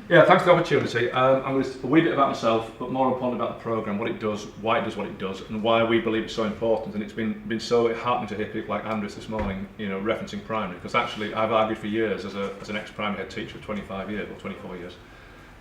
Yeah, thanks for the opportunity. I'm going to speak a wee bit about myself, but more importantly about the programme, what it does, why it does what it does, and why we believe it's so important. And it's been so heartening to hear people like Andrews this morning, referencing primary, because actually I've argued for years as an ex-primary head teacher for 25 years, or 24 years,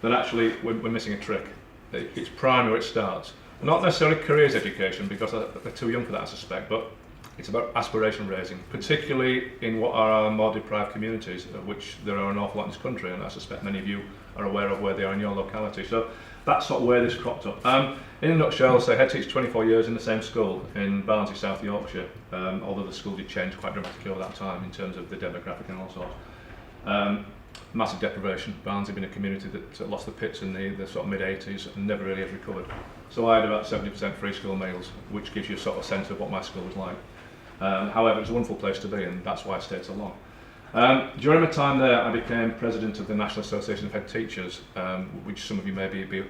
that actually we're missing a trick. It's primary where it starts. Not necessarily careers education, because they're too young for that, I suspect, but it's about aspiration raising, particularly in what are our more deprived communities, of which there are an awful lot in this country, and I suspect many of you are aware of where they are in your locality. So that's sort of where this cropped up. In a nutshell, I'll say head teacher 24 years in the same school in Barnsley, South Yorkshire, although the school did change quite dramatically over that time in terms of the demographic and all sorts. Massive deprivation. Barnsley had been a community that lost the pits in the sort of mid-80s and never really has recovered. So I had about 70% free school meals, which gives you a sort of sense of what my school was like. However, it was a wonderful place to be, and that's why I stayed so long. During my time there, I became president of the National Association of Head Teachers, which some of you may be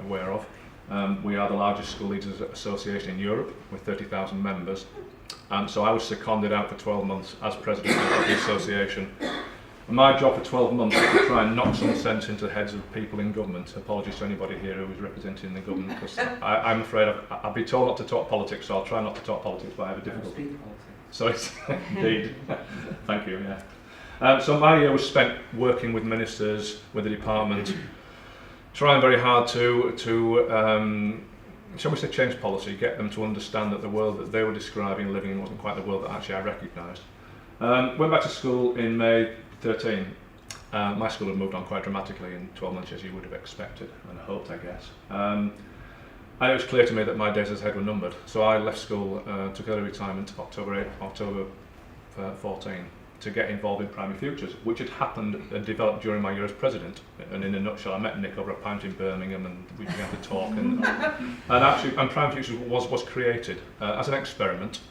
aware of. We are the largest school leaders association in Europe, with 30,000 members. So I was seconded out for 12 months as president of the association. And my job for 12 months was to try and knock some sense into the heads of people in government. Apologies to anybody here who is representing the government, because I'm afraid I've been told not to talk politics, so I'll try not to talk politics, but I have a difficulty. So it's indeed. Thank you. Yeah. So my year was spent working with ministers, with the department, trying very hard to shall we say, change policy, get them to understand that the world that they were describing and living in wasn't quite the world that actually I recognised. Went back to school in May 13. My school had moved on quite dramatically in 12 months, as you would have expected and hoped, I guess. And it was clear to me that my days as head were numbered. So I left school, took early retirement October 14, to get involved in Primary Futures, which had happened and developed during my year as president. And in a nutshell, I met Nick over a pint in Birmingham, and we began to talk. And Primary Futures was created as an experiment,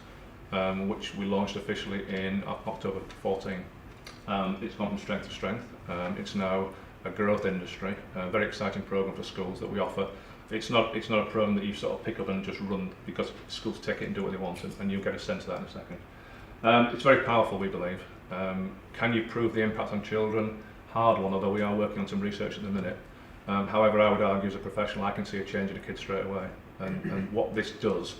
which we launched officially in October 14. It's gone from strength to strength. It's now a growth industry, a very exciting programme for schools that we offer. It's not a programme that you sort of pick up and just run, because schools take it and do what they want, and you'll get a sense of that in a second. It's very powerful, we believe. Can you prove the impact on children? Hard one, although we are working on some research at the minute. However, I would argue as a professional, I can see a change in a kid straight away. And what this does,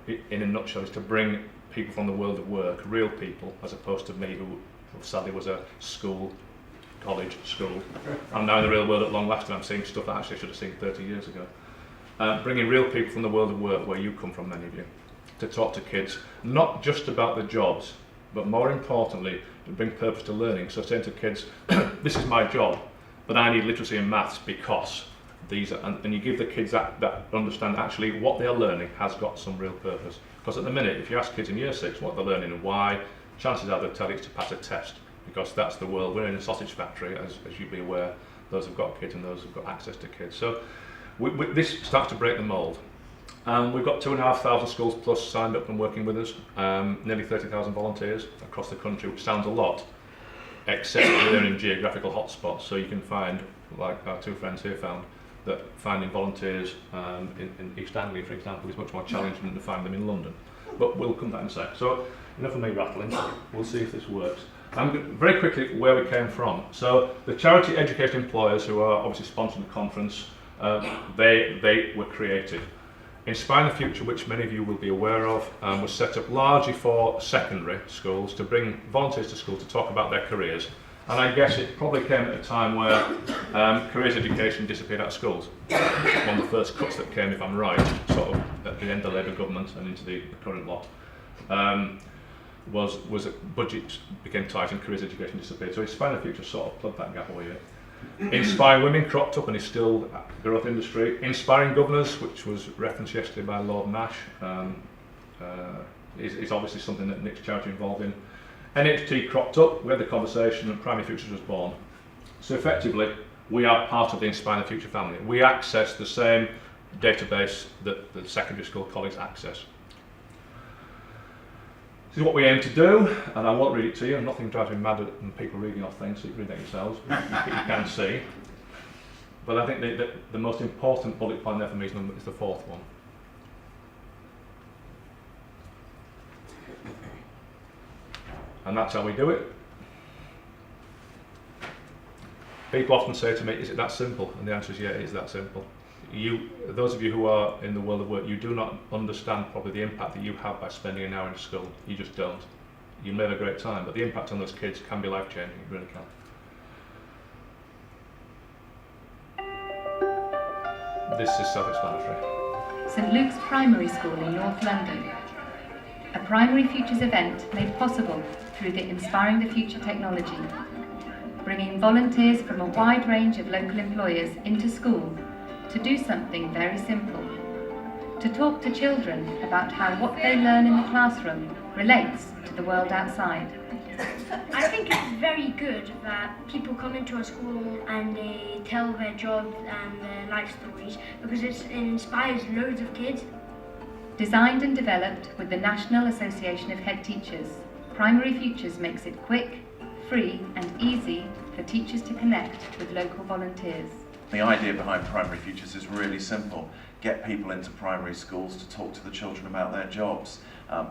in a nutshell, is to bring people from the world of work, real people, as opposed to me, who sadly was a college school. I'm now in the real world at long last, and I'm seeing stuff that actually I should have seen 30 years ago. Bringing real people from the world of work, where you come from, many of you, to talk to kids, not just about the jobs, but more importantly, to bring purpose to learning. So saying to kids, this is my job, but I need literacy and maths because these are, and you give the kids that understand actually what they're learning has got some real purpose. Because at the minute, if you ask kids in year 6 what they're learning and why, chances are they'll tell you it's to pass a test, because that's the world. We're in a sausage factory, as you'll be aware, those who've got kids and those who've got access to kids. So this starts to break the mould. We've got 2,500 schools plus signed up and working with us, nearly 30,000 volunteers across the country, which sounds a lot, except we're in geographical hotspots. So you can find, like our two friends here found, that finding volunteers in East Anglia, for example, is much more challenging than to find them in London. But we'll come back in a sec. So enough of me rattling, we'll see if this works. Very quickly, where we came from. So the charity education employers, who are obviously sponsoring the conference, they were created. Inspiring the Future, which many of you will be aware of, was set up largely for secondary schools to bring volunteers to school to talk about their careers. And I guess it probably came at a time where careers education disappeared out of schools. One of the first cuts that came, if I'm right, sort of at the end of the Labour government and into the current lot, was that budgets became tight and careers education disappeared. So Inspiring the Future sort of plugged that gap away. Inspiring Women cropped up and is still a growth industry. Inspiring Governors, which was referenced yesterday by Lord Nash, is obviously something that Nick's charity involved in. NHT cropped up, we had the conversation, and Primary Futures was born. So effectively, we are part of the Inspiring the Future family. We access the same database that the secondary school colleagues access. This is what we aim to do, and I won't read it to you, and nothing drives me mad than people reading off things, so you can read it yourselves, you can see. But I think the most important bullet point there for me is the fourth one. And that's how we do it. People often say to me, is it that simple? And the answer is yeah, it is that simple. Those of you who are in the world of work, you do not understand probably the impact that you have by spending an hour in school. You just don't. You may have a great time, but the impact on those kids can be life-changing, it really can. This is self-explanatory. St Luke's Primary School in North London. A Primary Futures event made possible through the Inspiring the Future technology, bringing volunteers from a wide range of local employers into school to do something very simple, to talk to children about how what they learn in the classroom relates to the world outside. I think it's very good that people come into a school and they tell their jobs and their life stories, because it inspires loads of kids. Designed and developed with the National Association of Head Teachers, Primary Futures makes it quick, free and easy for teachers to connect with local volunteers. The idea behind Primary Futures is really simple. Get people into primary schools to talk to the children about their jobs.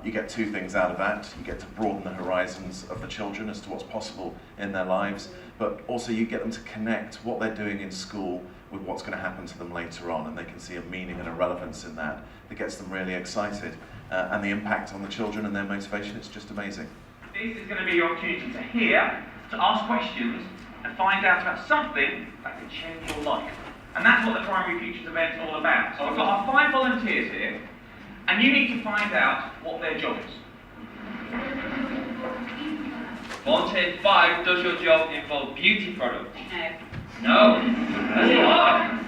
You get two things out of that. You get to broaden the horizons of the children as to what's possible in their lives, but also you get them to connect what they're doing in school with what's going to happen to them later on, and they can see a meaning and a relevance in that gets them really excited. And the impact on the children and their motivation, it's just amazing. This is going to be your opportunity to hear, to ask questions, and find out about something that could change your life. And that's what the Primary Futures event is all about. So I've got our 5 volunteers here, and you need to find out what their job is. Volunteer 5, does your job involve beauty products? No. That's hard.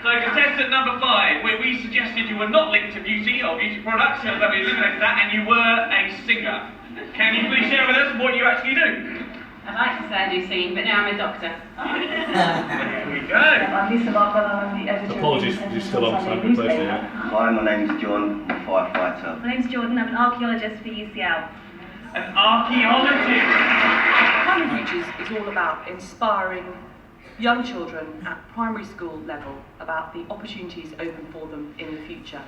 So contestant number 5, we suggested you were not linked to beauty or beauty products, so that we eliminated that, and you were a singer. Can you please share with us what you actually do? I'd like to say I do singing, but now I'm a doctor. There we go. I'm Lisa Barker, I'm the editor. Apologies, you're still on time to place here. Hi, my name's John, I'm a firefighter. My name's Jordan, I'm an archaeologist for UCL. An archaeologist. Primary Futures is all about inspiring young children at primary school level about the opportunities open for them in the future.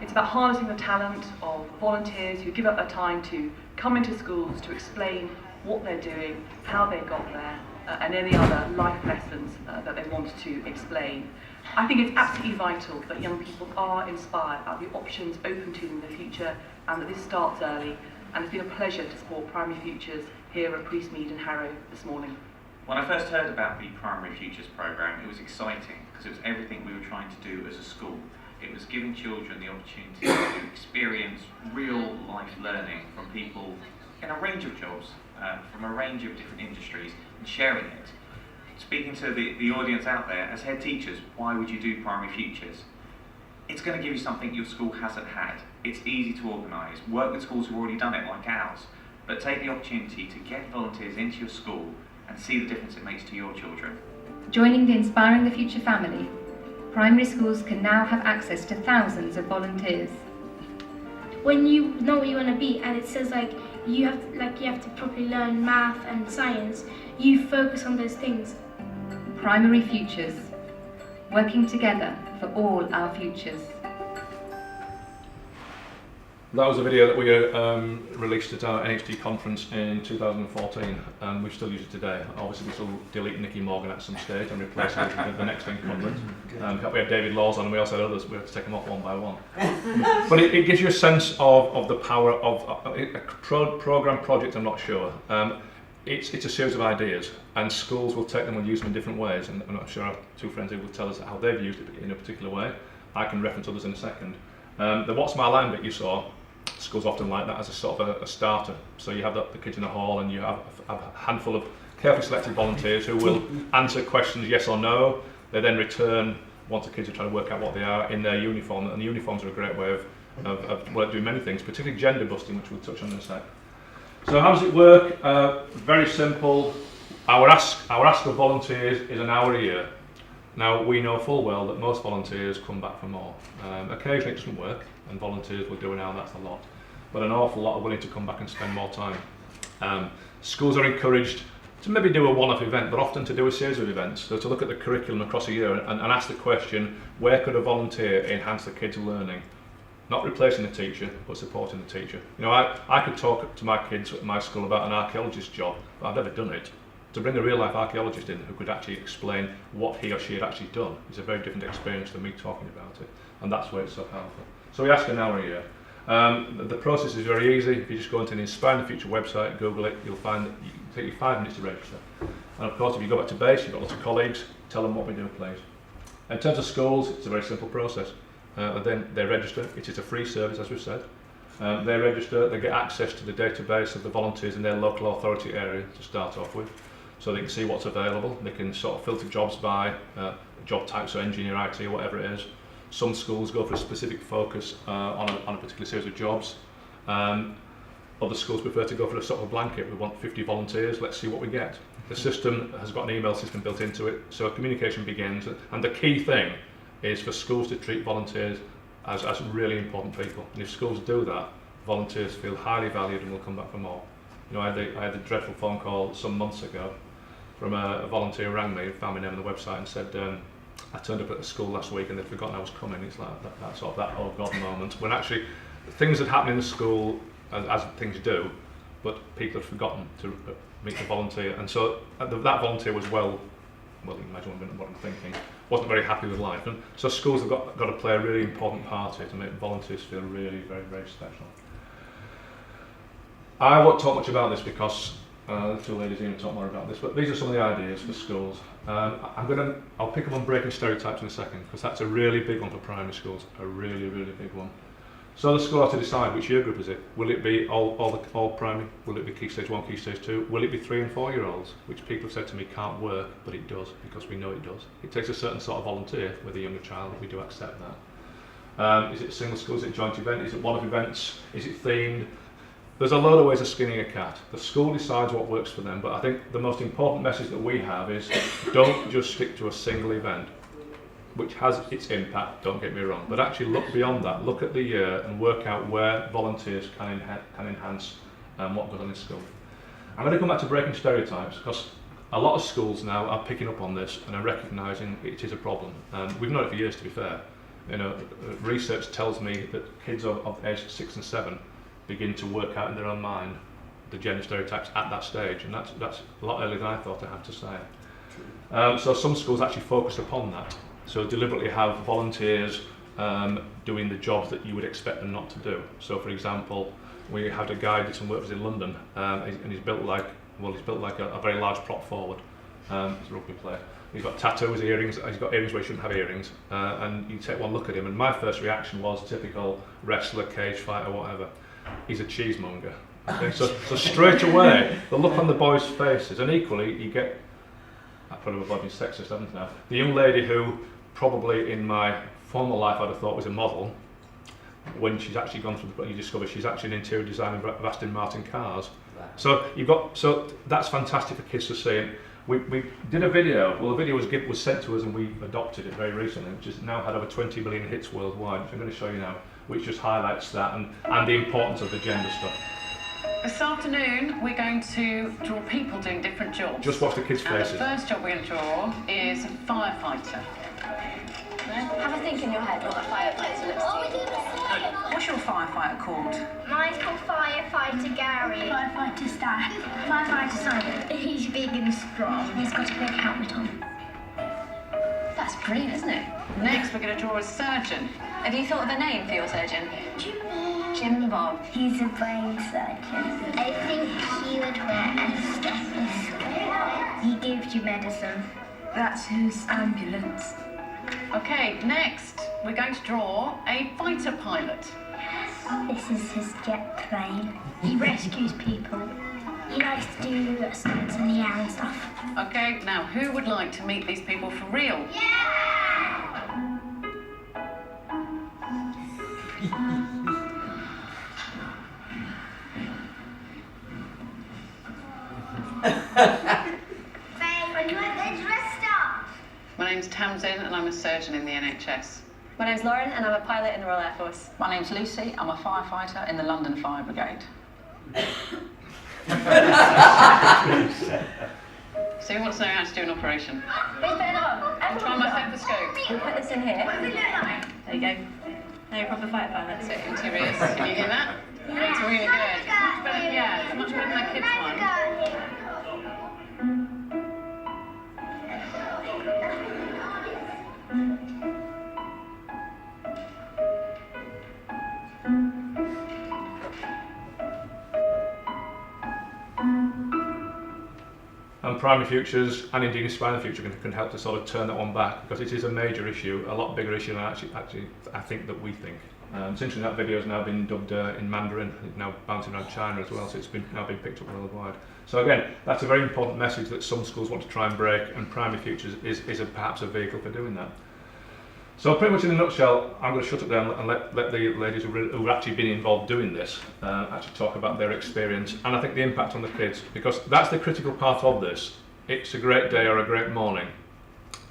It's about harnessing the talent of volunteers who give up their time to come into schools to explain what they're doing, how they got there, and any other life lessons that they want to explain. I think it's absolutely vital that young people are inspired about the options open to them in the future, and that this starts early. And it's been a pleasure to support Primary Futures here at Priestmead and Harrow this morning. When I first heard about the Primary Futures programme, it was exciting because it was everything we were trying to do as a school. It was giving children the opportunity to experience real life learning from people in a range of jobs, from a range of different industries, and sharing it. Speaking to the audience out there, as head teachers, why would you do Primary Futures? It's going to give you something your school hasn't had. It's easy to organise. Work with schools who've already done it, like ours. But take the opportunity to get volunteers into your school and see the difference it makes to your children. Joining the Inspiring the Future family, primary schools can now have access to thousands of volunteers. When you know what you want to be, and it says you have to properly learn math and science, you focus on those things. Primary Futures, working together for all our futures. That was a video that we released at our NHD conference in 2014, and we still use it today. Obviously we still delete Nicky Morgan at some stage and replace it with the next incumbent. We had David Laws on, and we also had others. We had to take them off one by one. But it gives you a sense of the power of a programme project. I'm not sure. It's a series of ideas, and schools will take them and use them in different ways. And I'm not sure our 2 friends here will tell us how they've used it in a particular way. I can reference others in a second. The What's My Line bit you saw, schools often like that as a sort of a starter. So you have the kids in a hall, and you have a handful of carefully selected volunteers who will answer questions yes or no. They then return, once the kids are trying to work out what they are, in their uniform. And the uniforms are a great way of doing many things, particularly gender busting, which we'll touch on in a sec. So how does it work? Very simple. Our ask of volunteers is an hour a year. Now, we know full well that most volunteers come back for more. Occasionally it doesn't work, and volunteers will do an hour, that's a lot. But an awful lot are willing to come back and spend more time. Schools are encouraged to maybe do a one-off event, but often to do a series of events. So to look at the curriculum across a year and ask the question, where could a volunteer enhance the kids' learning? Not replacing the teacher, but supporting the teacher. You know, I could talk to my kids at my school about an archaeologist's job, but I've never done it. to bring a real life archaeologist in who could actually explain what he or she had actually done is a very different experience than me talking about it, and that's why it's so powerful. So we ask an hour a year. The process is very easy. If you just go into the Inspiring the Future website, Google it, you'll find that it can take you 5 minutes to register. And of course, if you go back to base, you've got lots of colleagues, tell them what we do, please. In terms of schools, it's a very simple process. Then they register. It is a free service, as we've said. They register, they get access to the database of the volunteers in their local authority area to start off with, so they can see what's available. They can sort of filter jobs by job types, so engineer, IT, or whatever it is. Some schools go for a specific focus on a particular series of jobs. Other schools prefer to go for a sort of a blanket. We want 50 volunteers, let's see what we get. The system has got an email system built into it, so communication begins. And the key thing is for schools to treat volunteers as really important people. And if schools do that, volunteers feel highly valued and will come back for more. You know, I had the dreadful phone call some months ago from a volunteer who rang me, found my name on the website and said, I turned up at the school last week and they'd forgotten I was coming. It's like that sort of that oh God moment, when actually things had happened in the school as things do, but people had forgotten to meet the volunteer. And so that volunteer was well, you can imagine what I'm thinking, wasn't very happy with life. And so schools have got to play a really important part here to make volunteers feel really very, very special. I won't talk much about this because the two ladies are going to talk more about this, but these are some of the ideas for schools. I'll pick up on breaking stereotypes in a second, because that's a really big one for primary schools, a really, really big one. So the school has to decide which year group is it. Will it be all primary? Will it be Key Stage 1, Key Stage 2? Will it be 3 and 4 year olds, which people have said to me can't work, but it does, because we know it does. It takes a certain sort of volunteer with a younger child, we do accept that. Is it a single school, is it a joint event, is it one-off events, is it themed? There's a load of ways of skinning a cat. The school decides what works for them, but I think the most important message that we have is don't just stick to a single event, which has its impact, don't get me wrong, but actually look beyond that, look at the year and work out where volunteers can enhance what goes on in school. I'm going to come back to breaking stereotypes, because a lot of schools now are picking up on this and are recognising it is a problem. We've known it for years, to be fair. You know, research tells me that kids of age 6 and 7 begin to work out in their own mind the gender stereotypes at that stage, and that's a lot earlier than I thought, I have to say. So some schools actually focus upon that, so deliberately have volunteers doing the jobs that you would expect them not to do. So for example, we had a guy who did some work for us in London, and he's built like a very large prop forward. He's a rugby player. He's got tattoos, earrings, he's got earrings where he shouldn't have earrings, and you take one look at him, and my first reaction was typical wrestler, cage fighter, whatever. He's a cheesemonger. Okay? So straight away, the look on the boys' faces, and equally you get, I probably avoid being sexist, haven't I? The young lady who probably in my former life I'd have thought was a model, when she's actually gone through you discover she's actually an interior designer of Aston Martin cars. So that's fantastic for kids to see. And we did a video. Well, the video was sent to us and we adopted it very recently, which has now had over 20 million hits worldwide, which I'm going to show you now, which just highlights that and the importance of the gender stuff. This afternoon we're going to draw people doing different jobs. Just watch the kids' faces. And the first job we're going to draw is a firefighter. Have a think in your head what a firefighter looks like. What's your firefighter called? Mine's called Firefighter Gary. Firefighter Stan. Firefighter Simon. He's big and strong. He's got a big helmet on. That's brilliant, isn't it? Next we're going to draw a surgeon. Have you thought of a name for your surgeon? Jim Bob. He's a brain surgeon. I think he would wear a stethoscope. He gives you medicine. That's his ambulance. Okay, next we're going to draw a fighter pilot. This is his jet plane. He rescues people. He likes to do stunts in the air and stuff. Okay, now who would like to meet these people for real? My name's Townsend and I'm a surgeon in the NHS. My name's Lauren and I'm a pilot in the Royal Air Force. My name's Lucy, I'm a firefighter in the London Fire Brigade. So who wants to know how to do an operation? I'll try my stethoscope. We'll put this in here. There you go. Now you're a proper fighter pilot. So interiors, can you hear that? Yeah. It's really good. It's much better, yeah, it's much better than my kids' one. And Primary Futures and indeed Inspiring the Future can help to sort of turn that one back, because it is a major issue, a lot bigger issue than actually I think that we think. It's interesting that video has now been dubbed in Mandarin. It's now bouncing around China as well, so it's now been picked up worldwide. So again, that's a very important message that some schools want to try and break, and Primary Futures is perhaps a vehicle for doing that. So pretty much in a nutshell, I'm going to shut it down and let the ladies who've actually been involved doing this actually talk about their experience, and I think the impact on the kids, because that's the critical part of this. It's a great day or a great morning,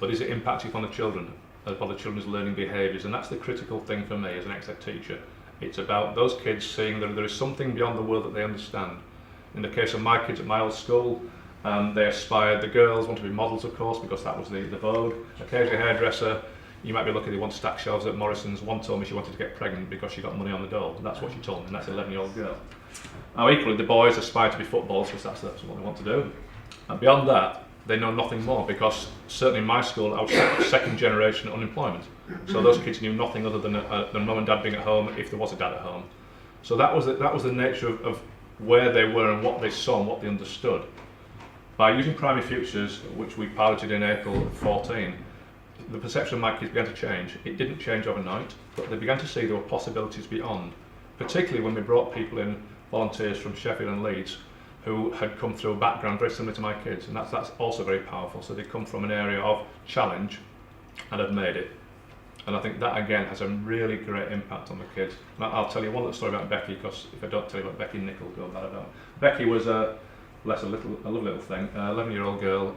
but is it impacting on the children, upon the children's learning behaviours? And that's the critical thing for me as an ex-ed teacher. It's about those kids seeing that there is something beyond the world that they understand. In the case of my kids at my old school, they aspired, the girls want to be models of course, because that was the vogue. Occasionally a hairdresser. You might be lucky they want to stack shelves at Morrison's. One told me she wanted to get pregnant because she got money on the dole. That's what she told me, and that's an 11-year-old girl. Now equally, the boys aspire to be footballers because that's what they want to do. And beyond that, they know nothing more, because certainly in my school, I was second generation unemployment. So those kids knew nothing other than mum and dad being at home, if there was a dad at home. So that was the nature of where they were and what they saw and what they understood. By using Primary Futures, which we piloted in April 2014, the perception of my kids began to change. It didn't change overnight, but they began to see there were possibilities beyond, particularly when we brought people in, volunteers from Sheffield and Leeds, who had come through a background very similar to my kids, and that's also very powerful. So they come from an area of challenge and have made it. And I think that again has a really great impact on the kids. And I'll tell you one little story about Becky, because if I don't tell you about Becky, Nick will go bad about it. Becky was a lovely little thing, 11-year-old girl.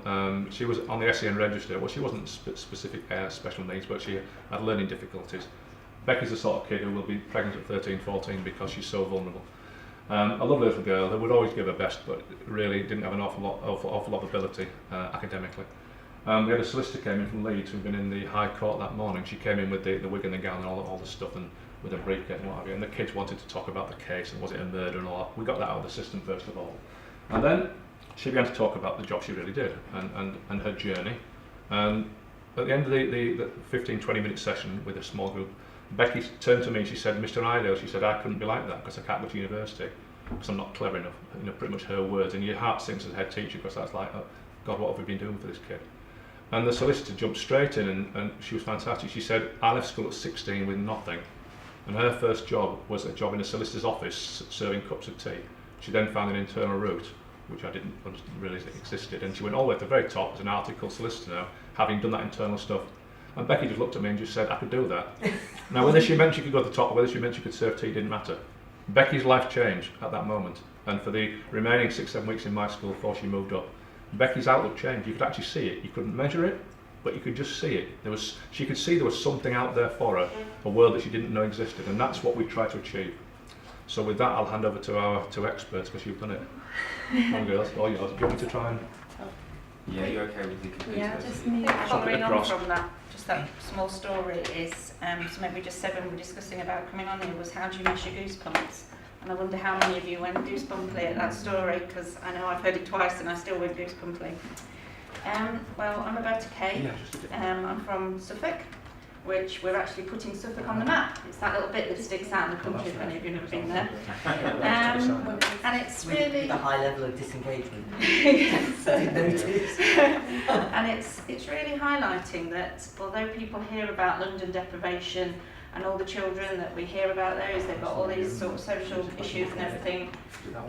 She was on the SEN register. Well, she wasn't specific special needs, but she had learning difficulties. Becky's the sort of kid who will be pregnant at 13, 14 because she's so vulnerable. A lovely little girl who would always give her best, but really didn't have an awful lot of ability academically. We had a solicitor came in from Leeds who'd been in the High Court that morning. She came in with the wig and the gown and all the stuff, and with a briefcase and what have you. And the kids wanted to talk about the case and was it a murder and all that. We got that out of the system first of all. And then she began to talk about the job she really did and her journey. And at the end of the 15-20 minute session with a small group, Becky turned to me and she said, "Mr. Iredale," she said, "I couldn't be like that because I can't go to university because I'm not clever enough." You know, pretty much her words. And your heart sinks as a head teacher, because that's like, oh, God, what have we been doing for this kid? And the solicitor jumped straight in, and she was fantastic. She said, "I left school at 16 with nothing, and her first job was a job in a solicitor's office serving cups of tea. She then found an internal route, which I didn't realise existed, and she went all the way to the very top as an article solicitor now, having done that internal stuff." And Becky just looked at me and just said, "I could do that." Now, whether she meant she could go to the top or whether she meant she could serve tea didn't matter. Becky's life changed at that moment, and for the remaining 6-7 weeks in my school before she moved up, Becky's outlook changed. You could actually see it. You couldn't measure it, but you could just see it. She could see there was something out there for her, a world that she didn't know existed, and that's what we try to achieve. So with that, I'll hand over to our two experts, because you've done it. Come on, girls, all yours. Do you want me to try and... Yeah, you're okay with the computers? Yeah, just me following on from that, just that small story is, something we just said when we were discussing about coming on here was, how do you measure goosebumps? And I wonder how many of you went goosebumply at that story, because I know I've heard it twice and I still went goosebumply. Well, I'm Roberta Kay. I'm from Suffolk, which we're actually putting Suffolk on the map. It's that little bit that sticks out in the country, if any of you have been there. And it's really... The high level of disengagement. Yes. Didn't notice. And it's really highlighting that although people hear about London deprivation and all the children that we hear about those, they've got all these sort of social issues and everything,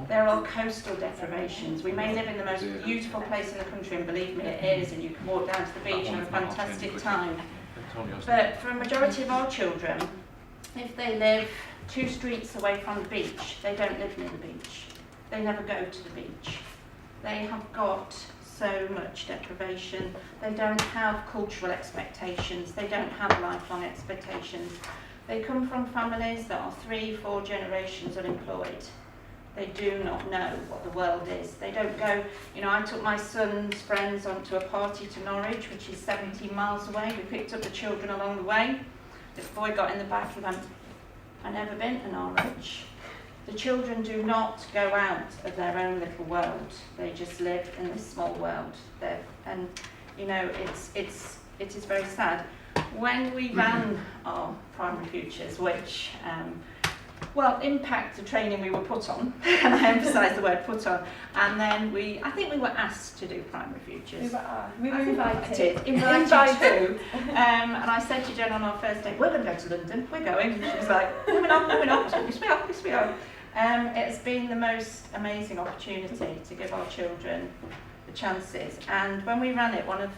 there are coastal deprivations. We may live in the most beautiful place in the country, and believe me it is, and you can walk down to the beach and have a fantastic time. But for a majority of our children, if they live 2 streets away from the beach, they don't live near the beach. They never go to the beach. They have got so much deprivation. They don't have cultural expectations. They don't have lifelong expectations. They come from families that are 3-4 generations unemployed. They do not know what the world is. They don't go, I took my son's friends onto a party to Norwich, which is 17 miles away. We picked up the children along the way. This boy got in the back and went, "I've never been to Norwich." The children do not go out of their own little world. They just live in this small world. And it is very sad. When we ran our primary futures, which Well, impact the training we were put on, and I emphasise the word put on, and then I think we were asked to do Primary Futures. We were invited. Invited to. And I said to Jen on our first day, we're going to go to London, we're going. And she was like, no, we're not. Yes, we are, yes, we are. It's been the most amazing opportunity to give our children the chances. And when we ran it, one of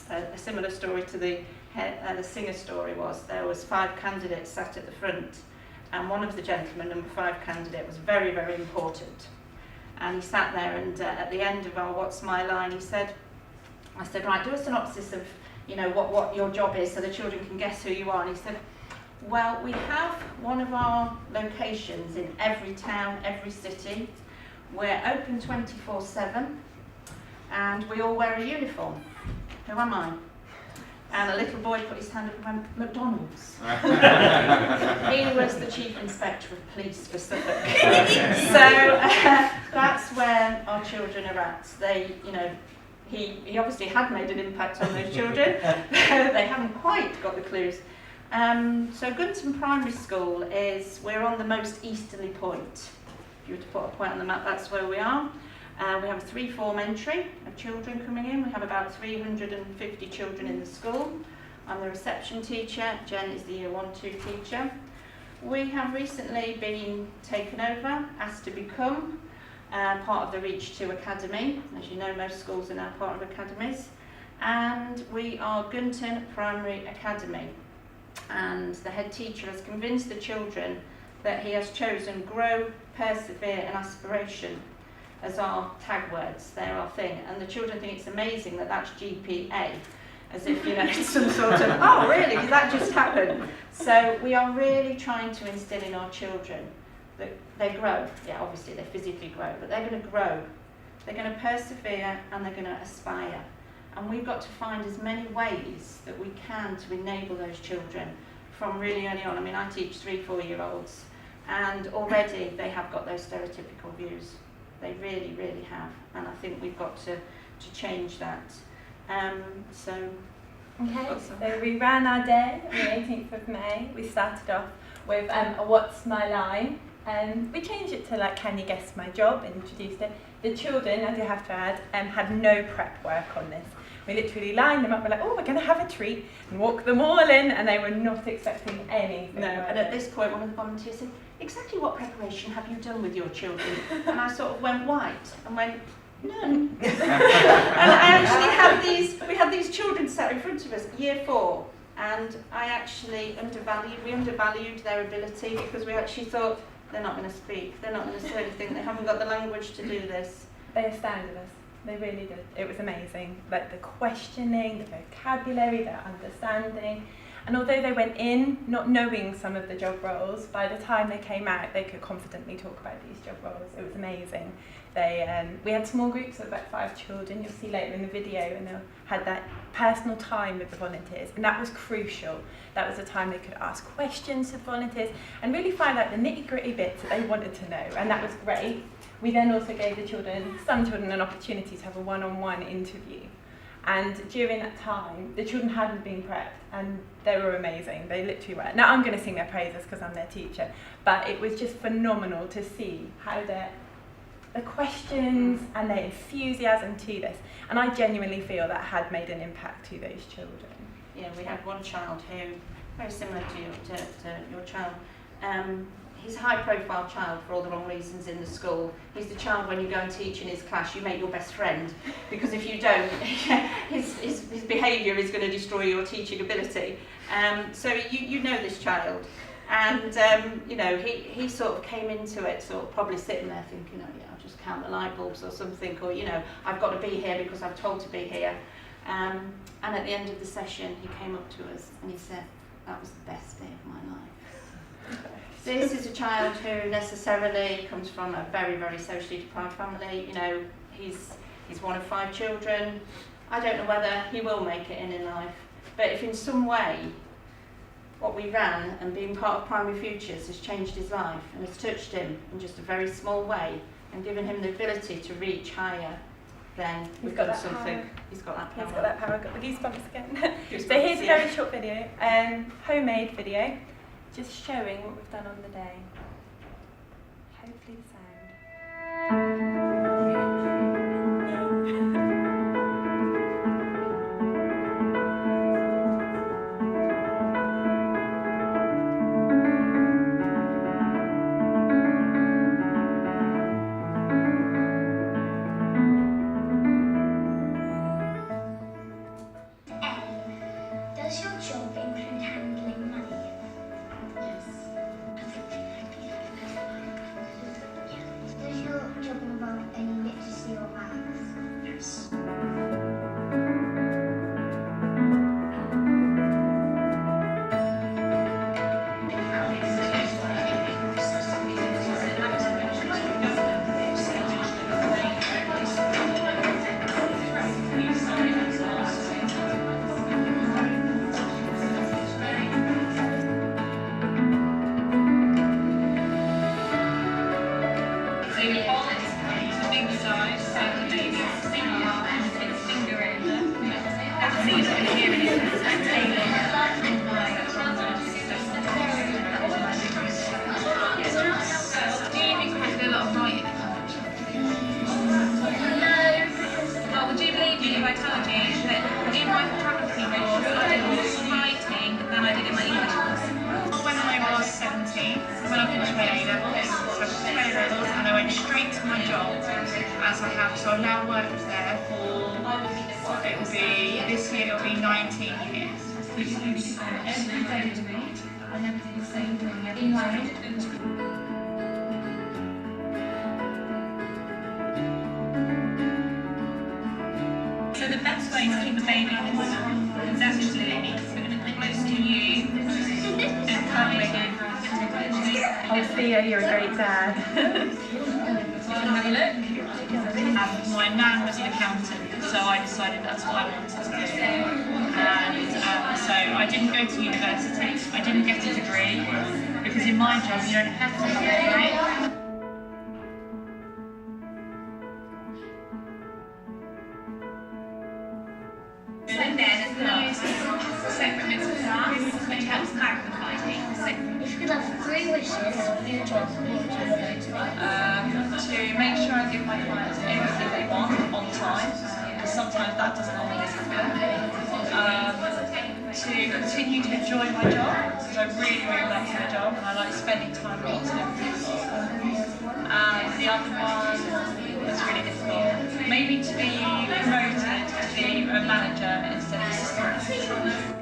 a similar story to the singer story was, there was 5 candidates sat at the front, and one of the gentlemen, number 5 candidate, was very, very important. And he sat there, and at the end of our What's My Line, I said, right, do a synopsis of, you know, what your job is so the children can guess who you are. And he said, well, we have one of our locations in every town, every city. We're open 24/7, and we all wear a uniform. Who am I? And a little boy put his hand up and went, McDonald's. He was the Chief Inspector of Police for Suffolk. So that's where our children are at. They, you know, he obviously had made an impact on those children. They haven't quite got the clues. So Gunton Primary School we're on the most easterly point. If you were to put a point on the map, that's where we are. We have a 3-form entry of children coming in. We have about 350 children in the school. I'm the reception teacher. Jen is the Year 1-2 teacher. We have recently been taken over, asked to become part of the Reach 2 Academy. As you know, most schools are now part of academies. And we are Gunton Primary Academy. And the head teacher has convinced the children that he has chosen grow, persevere and aspiration as our tag words. They're our thing. And the children think it's amazing that that's GPA, as if, you know, it's some sort of, oh really, did that just happen? So we are really trying to instill in our children that they grow. Yeah, obviously they physically grow, but they're going to grow. They're going to persevere and they're going to aspire. And we've got to find as many ways that we can to enable those children from really early on. I mean, I teach 3-4-year-olds, and already they have got those stereotypical views. They really, really have. And I think we've got to change that. Okay, so we ran our day on the 18th of May. We started off with a What's My Line? And we changed it to like, can you guess my job? And introduced it. The children, I do have to add, had no prep work on this. We literally lined them up, we're like, oh, we're going to have a treat, and walk them all in, and they were not expecting anything. No, and at this point, one of the volunteers said, exactly what preparation have you done with your children? And I sort of went white, and went, none. And I actually had these children sat in front of us, Year 4, and I actually undervalued their ability, because we actually thought, they're not going to speak, they're not going to say anything, they haven't got the language to do this. They astounded us. They really did. It was amazing. Like the questioning, the vocabulary, their understanding. And although they went in not knowing some of the job roles, by the time they came out, they could confidently talk about these job roles. It was amazing. We had small groups of about 5 children. You'll see later in the video, and they had that personal time with the volunteers, and that was crucial. That was a time they could ask questions to volunteers and really find out the nitty-gritty bits that they wanted to know, and that was great. We then also gave some children an opportunity to have a one-on-one interview. And during that time, the children hadn't been prepped, and they were amazing. They literally were. Now I'm going to sing their praises because I'm their teacher, but it was just phenomenal to see how the questions and their enthusiasm to this. And I genuinely feel that had made an impact to those children. Yeah, we had one child who, very similar to your child, he's a high-profile child for all the wrong reasons in the school. He's the child when you go and teach in his class, you make your best friend, because if you don't, his behaviour is going to destroy your teaching ability. So you know this child, and you know he sort of came into it, sort of probably sitting there thinking, oh yeah, I'll just count the light bulbs or something, or you know, I've got to be here because I'm told to be here. And at the end of the session, he came up to us and he said, that was the best day of my life. This is a child who necessarily comes from a very, very socially deprived family. You know, he's one of 5 children. I don't know whether he will make it in life, but if in some way what we ran and being part of Primary Futures has changed his life and has touched him in just a very small way and given him the ability to reach higher, then we've got something. Power. He's got that power. He's got that power. I've got the goosebumps again. So here's a very short video, homemade video, just showing what we've done on the day. you sort of hear anything that's like alien. Do you think I did a lot of writing? Well, would you believe me if I told you that in my photography course I did more writing than I did in my English course? When I was 17, when I finished my A-levels, so I finished my A-levels and I went straight to my job as I have, so I've now worked there for, it will be, this year it will be 19 years. Every day to meet, I never did the same thing every day. So the best way to keep a baby is actually putting it close to you and cuddling it. Oh, Theo, you're a great dad. Have a look. My nan was an accountant, so I decided that's what I wanted to do. And so I didn't go to university, I didn't get a degree, because in my job you don't have to have a degree. And then use separate bits of glass, which helps magnify things. If you could have 3 wishes, your job, what would you want to To make sure I give my clients everything they want on time, because sometimes that doesn't always happen. To continue to enjoy my job, because I really, really like my job and I like spending time with lots of different people. The other one is really difficult. Maybe to be promoted to be a manager instead of assistant.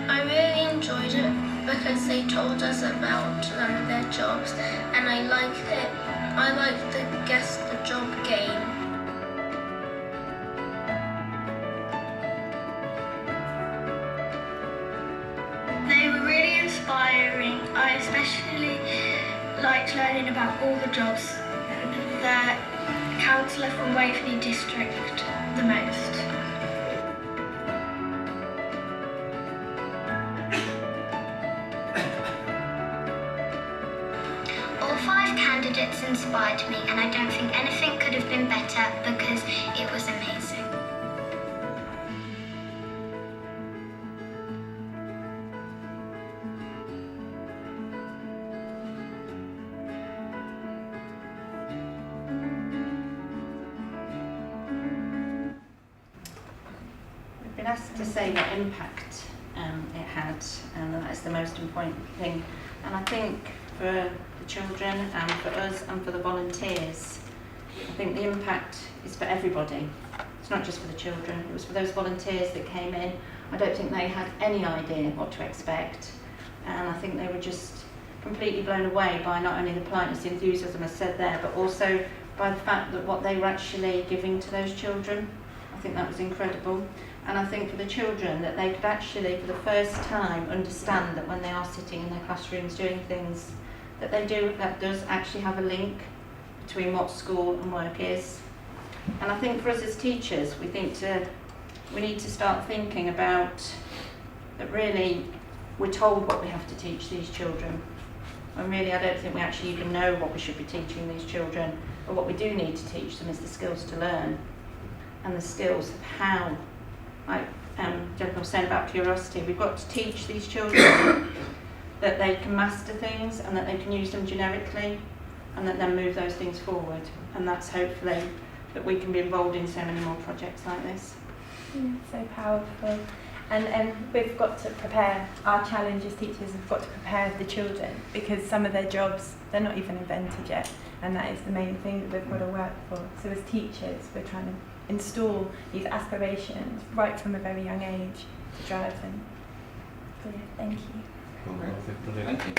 I really enjoyed it because they told us about their jobs, and I liked it. I liked the guess the job game. They were really inspiring. I especially liked learning about all the jobs. The councillor from Waverley District the most. All 5 candidates inspired me, and I don't think anything could have been better because it was amazing. We've been asked to say what impact it had, and that is the most important thing. And I think for the children and for us and for the volunteers, I think the impact is for everybody. It's not just for the children, it was for those volunteers that came in. I don't think they had any idea what to expect, and I think they were just completely blown away by not only the politeness, the enthusiasm as said there, but also by the fact that what they were actually giving to those children. I think that was incredible. And I think for the children that they could actually for the first time understand that when they are sitting in their classrooms doing things that does actually have a link between what school and work is. And I think for us as teachers we need to start thinking about that really we're told what we have to teach these children, and really I don't think we actually even know what we should be teaching these children, but what we do need to teach them is the skills to learn and the skills of how, like Jennifer was saying about curiosity, we've got to teach these children that they can master things and that they can use them generically and that then move those things forward, and that's hopefully that we can be involved in so many more projects like this. So powerful. And we've got to prepare, our challenge as teachers, we've got to prepare the children because some of their jobs, they're not even invented yet, and that is the main thing that we've got to work for. So as teachers, we're trying to install these aspirations right from a very young age to drive them. So yeah, thank you. Thank you.